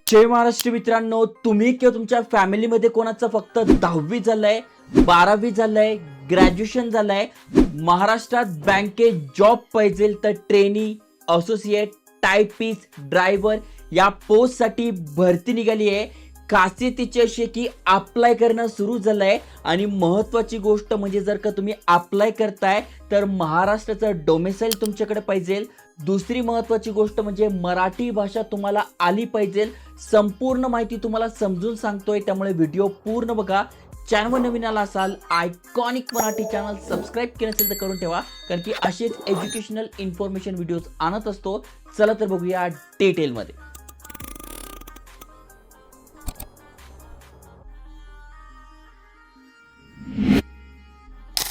जय महाराष्ट्र मित्रांनो, तुम्ही किंवा तुमच्या फॅमिलीमध्ये कोणाचं फक्त 10वी झालंय, 12वी झालंय, ग्रॅज्युएशन झालंय, महाराष्ट्रात बँकेत जॉब पाहिजे तर ट्रेनी, असोसिएट, टायपिस्ट, ड्रायव्हर या पोस्टसाठी भरती निघाली आहे. खासियत तिची अशी आहे की अप्लाय करणं सुरू झालंय आणि महत्त्वाची गोष्ट म्हणजे जर का तुम्ही अप्लाय करताय तर महाराष्ट्राचं डोमेसाईल तुमच्याकडे पाहिजे. दुसरी महत्त्वाची गोष्ट म्हणजे मराठी भाषा तुम्हाला आली पाहिजे. संपूर्ण माहिती तुम्हाला समजून सांगतोय, त्यामुळे व्हिडिओ पूर्ण बघा. चॅनलवर नवीन आला असाल, आयकॉनिक मराठी चॅनल सबस्क्राईब केलं असेल तर करून ठेवा, कारण की असेच एज्युकेशनल इन्फॉर्मेशन व्हिडिओज आणत असतो. चला तर बघूया डिटेलमध्ये.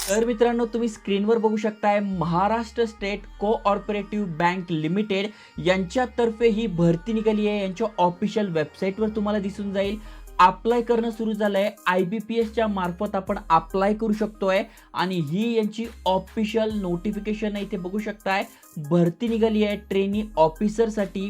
तर मित्रांनो, तुम्ही स्क्रीनवर बघू शकताय Maharashtra state cooperative bank limited यांच्यातर्फे ही भरती निघाली आहे. यांच्या ऑफिशियल वेबसाईटवर तुम्हाला दिसून जाईल. अप्लाय करणं सुरू झालंय. IBPSच्या मार्फत आपण अप्लाय करू शकतोय आणि ही यांची ऑफिशियल नोटिफिकेशन आहे. इथे बघू शकताय भरती निघाली आहे ट्रेनी ऑफिसरसाठी.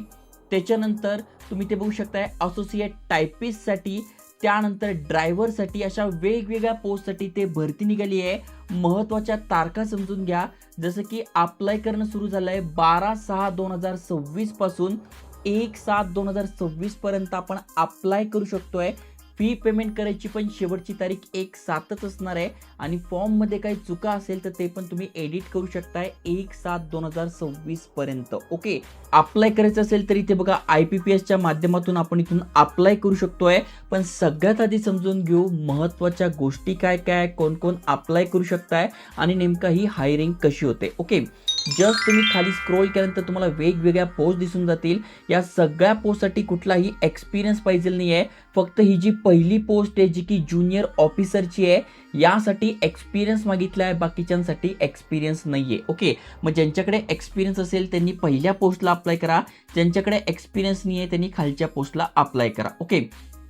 त्याच्यानंतर तुम्ही ते बघू शकताय असोसिएट टायपिस्टसाठी, त्यानंतर ड्रायव्हरसाठी, अशा वेगवेगळ्या पोस्टसाठी ते भरती निघाली आहे. महत्त्वाच्या तारखा समजून घ्या. जसं की अप्लाय करणं सुरू झालं आहे 12/6/2026 पासून 1/7/2026 पर्यंत आपण अप्लाय करू शकतोय. फी पेमेंट करायची पण शेवटची तारीख 1/7च असणार आहे आणि फॉर्ममध्ये काही चुका असेल तर ते पण तुम्ही एडिट करू शकताय 1/7/2026 पर्यंत. ओके, अप्लाय करायचं असेल तर इथे बघा IBPSच्या माध्यमातून आपण इथून अप्लाय करू शकतोय. पण सगळ्यात आधी समजून घेऊ महत्त्वाच्या गोष्टी काय काय, कोण कोण अप्लाय करू शकताय आणि नेमका ही हायरिंग कशी होते. ओके, जस्ट तुम्ही खाली स्क्रोल केल्यानंतर तुम्हाला वेगवेगळ्या पोस्ट दिसून जातील. या सगळ्या पोस्टसाठी कुठलाही एक्सपिरियन्स पाहिजे नाही आहे. फक्त ही जी पहिली पोस्ट आहे जी की ज्युनियर ऑफिसरची आहे, यासाठी एक्सपिरियन्स मागितला आहे, बाकीच्यांसाठी एक्सपिरियन्स नाही आहे. ओके, मग ज्यांच्याकडे एक्सपिरियन्स असेल त्यांनी पहिल्या पोस्टला अप्लाय करा. ज्यांच्याकडे एक्सपिरियन्स नाही आहे त्यांनी खालच्या पोस्टला अप्लाय करा. ओके,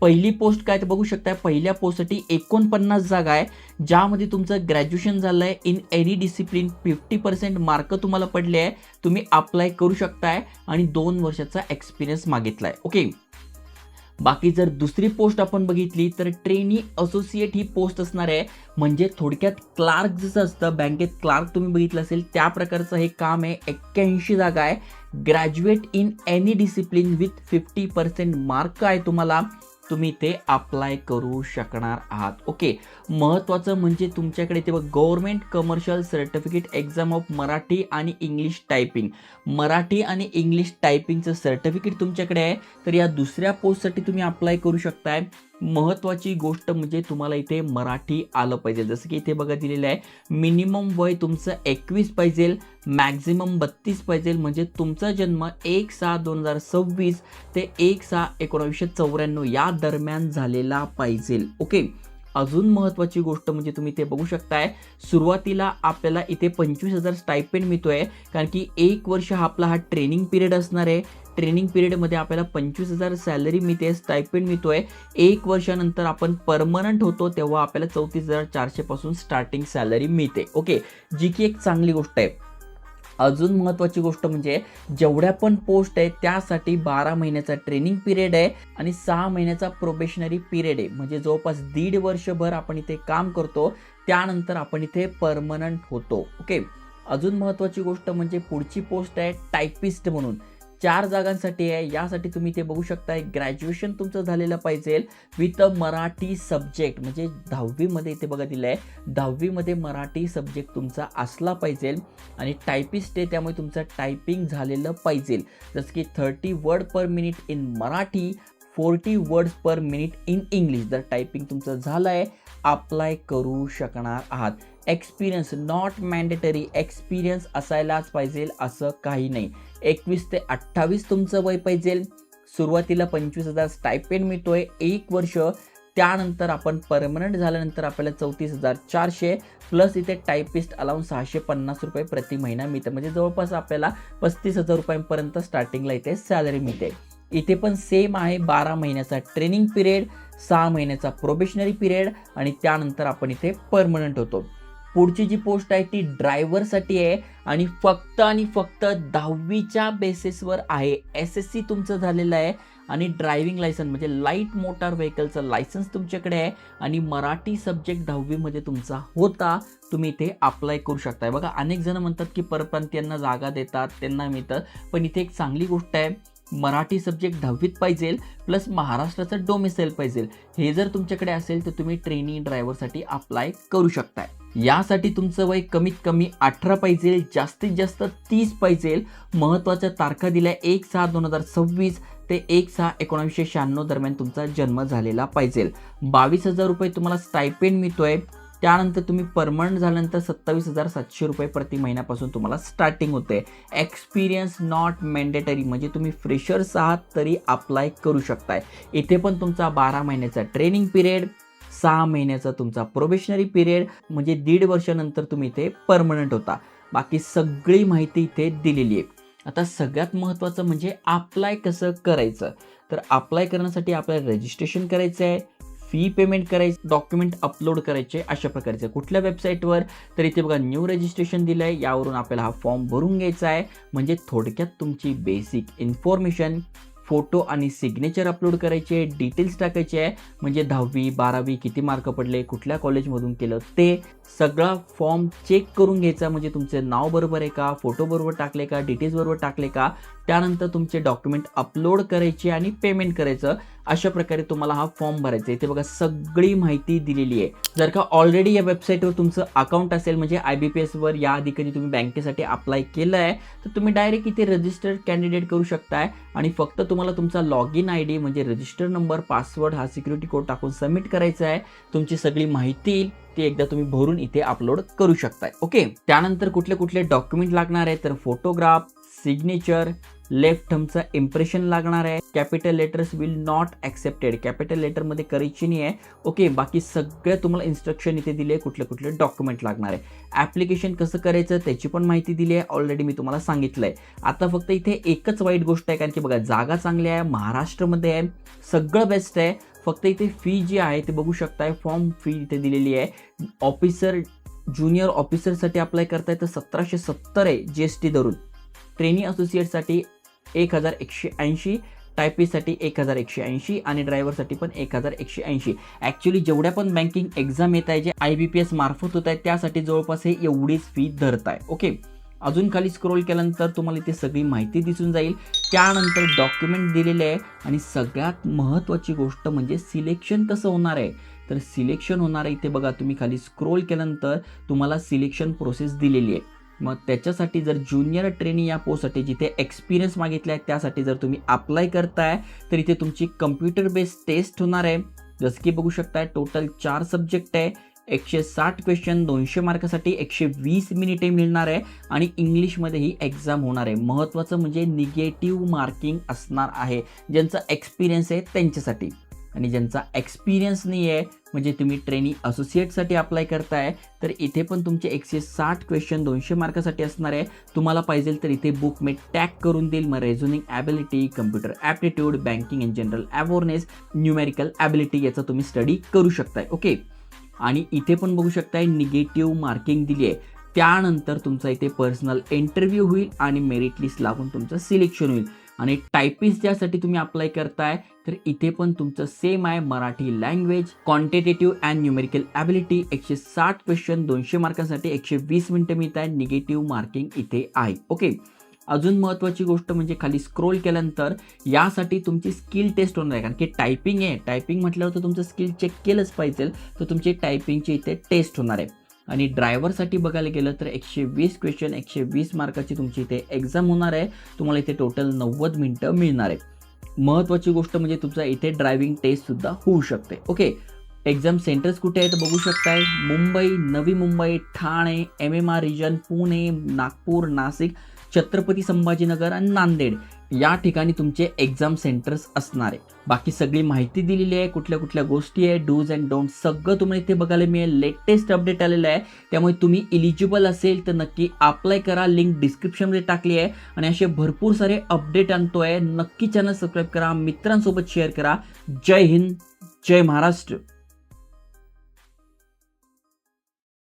पहिली पोस्ट काय ते बघू शकताय. पहिल्या पोस्टसाठी 49 जागा आहे, ज्यामध्ये तुमचं ग्रॅज्युएशन झालं आहे इन एनी डिसिप्लिन, 50% मार्क तुम्हाला पडले आहे, तुम्ही अप्लाय करू शकताय आणि 2 वर्षाचा एक्सपिरियन्स मागितला आहे. ओके, बाकी जर दुसरी पोस्ट आपण बघितली तर ट्रेनी असोसिएट ही पोस्ट असणार आहे. म्हणजे थोडक्यात क्लार्क जसं असतं बँकेत क्लार्क तुम्ही बघितलं असेल त्या प्रकारचं हे काम आहे. 81 जागा आहे. Graduate in any discipline with 50% mark आहे तुम्हाला, तुम्ही ते अप्लाय करू शकणार आहात. ओके, महत्त्वाचं म्हणजे तुमच्याकडे ते government commercial certificate exam of Marathi आणि इंग्लिश टायपिंग, मराठी आणि इंग्लिश टायपिंगचं सर्टिफिकेट तुमच्याकडे आहे. तर या दुसऱ्या पोस्टसाठी तुम्ही अप्लाय करू शकताय. महत्त्वाची गोष्ट म्हणजे तुम्हाला इथे मराठी आलं पाहिजे. जसं की इथे बघा दिलेलं आहे मिनिमम वय तुमचं 21 पाहिजे, मॅक्झिमम 32 पाहिजे. म्हणजे तुमचा जन्म 1/6/2026 ते 1/6/1994 या दरम्यान झालेला पाहिजे. ओके, अजून महत्त्वाची गोष्ट म्हणजे तुम्ही इथे बघू शकताय सुरुवातीला आपल्याला इथे 25,000 स्टायपेंड मिळतोय, कारण की 1 वर्ष आपला ट्रेनिंग पिरियड असणार आहे. ट्रेनिंग पिरियडमध्ये आपल्याला 25,000 सॅलरी मिळते, स्टायपेंड मिळतोय. 1 वर्षानंतर आपण परमनंट होतो तेव्हा आपल्याला 34,400 पासून स्टार्टिंग सॅलरी मिळते. ओके, जी की एक चांगली गोष्ट आहे. अजून महत्त्वाची गोष्ट म्हणजे जेवढ्या पण पोस्ट आहे त्यासाठी 12 महिन्याचा ट्रेनिंग पिरियड आहे आणि 6 महिन्याचा प्रोबेशनरी पिरियड आहे. म्हणजे जवळपास 1.5 वर्षभर आपण इथे काम करतो, त्यानंतर आपण इथे परमनंट होतो. ओके, अजून महत्त्वाची गोष्ट म्हणजे पुढची पोस्ट आहे टायपिस्ट म्हणून. 4 जागांसाठी आहे. यासाठी तुम्ही ते बघू शकताय ग्रॅज्युएशन तुमचं झालेलं पाहिजे विथ अ मराठी सब्जेक्ट. म्हणजे 10वी मध्ये इथे बघा दिलं आहे 10वी मध्ये मराठी सब्जेक्ट तुमचा असला पाहिजे आणि टायपिस्ट आहे त्यामुळे तुमचं टायपिंग झालेलं पाहिजे. जसं की 30 word per minute in Marathi, 40 words per minute in English. जर टायपिंग तुमचं झालं आहे अप्लाय करू शकणार आहात. एक्सपिरियन्स नॉट मॅन्डेटरी, एक्सपिरियन्स असायलाच पाहिजे असं काही नाही. 21 ते 28 तुमचं वय पाहिजे. सुरुवातीला 25,000 स्टायपेंड मिळतोय 1 वर्ष, त्यानंतर आपण परमनंट झाल्यानंतर आपल्याला 34,400 प्लस इथे टायपिस्ट अलाउन्स 650 रुपये प्रति महिना मिळतं. म्हणजे जवळपास आपल्याला 35,000 रुपयांपर्यंत स्टार्टिंगला इथे सॅलरी मिळते. इथे पण सेम आहे 12 महिन्याचा ट्रेनिंग पिरियड, 6 महिन्याचा प्रोबेशनरी पिरियड आणि त्यानंतर आपण इथे परमनंट होतो. पुढची जी पोस्ट आहे ती ड्रायव्हरसाठी आहे आणि फक्त 10वीच्या बेसिसवर आहे. SSC तुमचं झालेलं आहे आणि ड्रायव्हिंग लायसन्स म्हणजे लाईट मोटार व्हेकलचं लायसन्स तुमच्याकडे आहे आणि मराठी सब्जेक्ट 10वीमध्ये तुमचा होता, तुम्ही इथे अप्लाय करू शकताय. बघा अनेक जण म्हणतात की परप्रांतीयांना जागा देतात, त्यांना मिळतं, पण इथे एक चांगली गोष्ट आहे, मराठी सब्जेक्ट 10वीत पाहिजे प्लस महाराष्ट्राचं डोमिसाईल पाहिजे. हे जर तुमच्याकडे असेल तर तुम्ही ट्रेनी ड्रायव्हरसाठी अप्लाय करू शकताय. यासाठी तुमचं वय कमीत कमी 18 पाहिजे, जास्तीत जास्त 30 पाहिजे. महत्त्वाच्या तारखा दिल्या 1/6/2026 ते 1/6/1996 दरम्यान तुमचा जन्म झालेला पाहिजे. 22,000 रुपये तुम्हाला स्टायपेंड मिळतोय. त्यानंतर तुम्ही परमनंट झाल्यानंतर 27,700 रुपये प्रति महिन्यापासून तुम्हाला स्टार्टिंग होते. एक्सपिरियन्स नॉट मॅन्डेटरी म्हणजे तुम्ही फ्रेशर्स आहात तरी अप्लाय करू शकताय. इथे पण तुमचा 12 महिन्याचा ट्रेनिंग पिरियड, 6 महिन्याचा तुमचा प्रोबेशनरी पिरियड म्हणजे 1.5 वर्षानंतर तुम्ही इथे परमनंट होता. बाकी सगळी माहिती इथे दिलेली आहे. आता सगळ्यात महत्त्वाचं म्हणजे अप्लाय कसं करायचं. तर अप्लाय करण्यासाठी आपल्याला रजिस्ट्रेशन करायचं आहे, फी पेमेंट करायचं, डॉक्युमेंट अपलोड करायचे अशा प्रकारचे. कुठल्या वेबसाईटवर, तर इथे बघा न्यू रजिस्ट्रेशन दिलं आहे, यावरून आपल्याला हा फॉर्म भरून घ्यायचा आहे. म्हणजे थोडक्यात तुमची बेसिक इन्फॉर्मेशन, फोटो आणि सिग्नेचर अपलोड करायचे, डिटेल्स टाकायचे आहे. म्हणजे 10वी 12वी किती मार्क पडले, कुठल्या कॉलेजमधून केलं ते सगळा फॉर्म चेक करून घ्यायचा. म्हणजे तुमचे नाव बरोबर आहे का, फोटो बरोबर टाकले का, डिटेल्स बरोबर टाकले का. त्यानंतर तुमचे डॉक्युमेंट अपलोड करायचे आणि पेमेंट करायचं. अशा प्रकारे तुम्हाला हा फॉर्म भरायचा. इथे बघा सगळी माहिती दिलेली आहे. जर का ऑलरेडी या वेबसाईटवर तुमचं अकाउंट असेल म्हणजे IBPSवर याआधी कधी तुम्ही बँकेसाठी अप्लाय केलं आहे तर तुम्ही डायरेक्ट इथे रजिस्टर्ड कॅन्डिडेट करू शकताय आणि फक्त तुम्हाला तुमचा लॉग इन ID म्हणजे रजिस्टर नंबर, पासवर्ड हा सिक्युरिटी कोड टाकून सबमिट करायचा आहे. तुमची सगळी माहिती येईल ती एकदा तुम्ही भरून इथे अपलोड करू शकताय. ओके, त्यानंतर कुठले कुठले डॉक्युमेंट लागणार आहे तर फोटोग्राफ, सिग्नेचर, लेफ्ट थंबचं इम्प्रेशन लागणार आहे. Capital letters will not accepted, capital लेटरमध्ये करायची नाही आहे. ओके, बाकी सगळं तुम्हाला इन्स्ट्रक्शन इथे दिले, कुठले कुठले डॉक्युमेंट लागणार आहे. ॲप्लिकेशन कसं करायचं त्याची पण माहिती दिली आहे, ऑलरेडी मी तुम्हाला सांगितलं आहे. आता फक्त इथे एकच वाईट गोष्ट आहे, कारण की बघा जागा चांगली आहे, महाराष्ट्रामध्ये आहे, सगळं बेस्ट आहे. फक्त इथे फी जी आहे ते बघू शकताय, फॉर्म फी इथे दिलेली आहे. ऑफिसर, ज्युनियर ऑफिसरसाठी अप्लाय करताय तर 1770 आहे GST धरून. ट्रेनी असोसिएटसाठी 1,180, टायपिस्टसाठी 1,180 आणि ड्रायव्हरसाठी पण 1,180. ॲक्च्युली जेवढ्या पण बँकिंग एक्झाम येत आहे जे IBPS मार्फत होत आहे त्यासाठी जवळपास हे एवढीच फी धरत आहे. ओके, अजून खाली स्क्रोल केल्यानंतर तुम्हाला इथे सगळी माहिती दिसून जाईल. त्यानंतर डॉक्युमेंट दिलेले आहे आणि सगळ्यात महत्त्वाची गोष्ट म्हणजे सिलेक्शन कसं होणार आहे. तर सिलेक्शन होणार आहे इथे बघा, तुम्ही खाली स्क्रोल केल्यानंतर तुम्हाला सिलेक्शन प्रोसेस दिलेली आहे. मग त्याच्यासाठी जर ज्युनियर ट्रेनी या पोस्टसाठी जिथे एक्सपिरियन्स मागितला आहे त्यासाठी जर तुम्ही अप्लाय करताय तर इथे तुमची कम्प्युटर बेस्ड टेस्ट होणार आहे. जसं की बघू शकताय टोटल 4 सब्जेक्ट आहे, 160 क्वेश्चन, 200 मार्कासाठी 120 मिनिटे मिळणार आहे आणि इंग्लिशमध्ये ही एक्झाम होणार आहे. महत्त्वाचं म्हणजे निगेटिव्ह मार्किंग असणार आहे ज्यांचा एक्सपिरियन्स आहे त्यांच्यासाठी. आणि ज्यांचा एक्सपिरियन्स नाही आहे म्हणजे तुम्ही ट्रेनी असोसिएटसाठी अप्लाय करताय तर इथे पण तुमचे 160 क्वेश्चन 200 मार्कासाठी असणार आहे. तुम्हाला पाहिजे तर इथे बुक मी टॅग करून देईल. मग reasoning ability, computer aptitude, banking and general awareness, numerical ability याचा तुम्ही स्टडी करू शकताय. ओके, आणि इथे पण बघू शकताय निगेटिव्ह मार्किंग दिली आहे. त्यानंतर तुमचा इथे पर्सनल इंटरव्ह्यू होईल आणि मेरिट लिस्ट लागून तुमचं सिलेक्शन होईल. आणि टायपिस्ट ज्यासाठी तुम्ही अप्लाय करताय तर इथे पण तुमचं सेम आहे, Marathi language, quantitative and numerical ability, 160 question 200 मार्कांसाठी 120 मिनिटं मिळत आहे. निगेटिव्ह मार्किंग इथे आहे. ओके, अजून महत्त्वाची गोष्ट म्हणजे खाली स्क्रोल केल्यानंतर यासाठी तुमची स्किल टेस्ट होणार आहे, कारण की टायपिंग आहे. टायपिंग म्हटल्यावर तर तुमचं स्किल चेक केलंच पाहिजे, तर तुमची टायपिंगची इथे टेस्ट होणार आहे. आणि ड्रायव्हरसाठी बघायला गेलं तर 120 क्वेश्चन 120 मार्काची तुमची इथे एक्झाम होणार आहे. तुम्हाला इथे टोटल 90 मिनिटं मिळणार आहे. महत्त्वाची गोष्ट म्हणजे तुमचा इथे ड्रायव्हिंग टेस्टसुद्धा होऊ शकते. ओके, एक्झाम सेंटर्स कुठे आहेत बघू शकताय, मुंबई, नवी मुंबई, ठाणे, MMR रिजन, पुणे, नागपूर, नाशिक, छत्रपती संभाजीनगर आणि नांदेड या ठिकाणी तुमचे एक्झाम सेंटर्स असणार आहे. बाकी सगळी माहिती दिलेली आहे, कुठल्या कुठल्या गोष्टी आहे, डूज अँड डोंट सगळं तुम्हाला इथे बघायला मिळेल. लेटेस्ट अपडेट आलेलं आहे, त्यामुळे तुम्ही इलिजिबल असेल तर नक्की अप्लाय करा. लिंक डिस्क्रिप्शनमध्ये टाकली आहे आणि असे भरपूर सारे अपडेट आणतोय. नक्की चॅनल सबस्क्राईब करा, मित्रांसोबत शेअर करा. जय हिंद, जय महाराष्ट्र.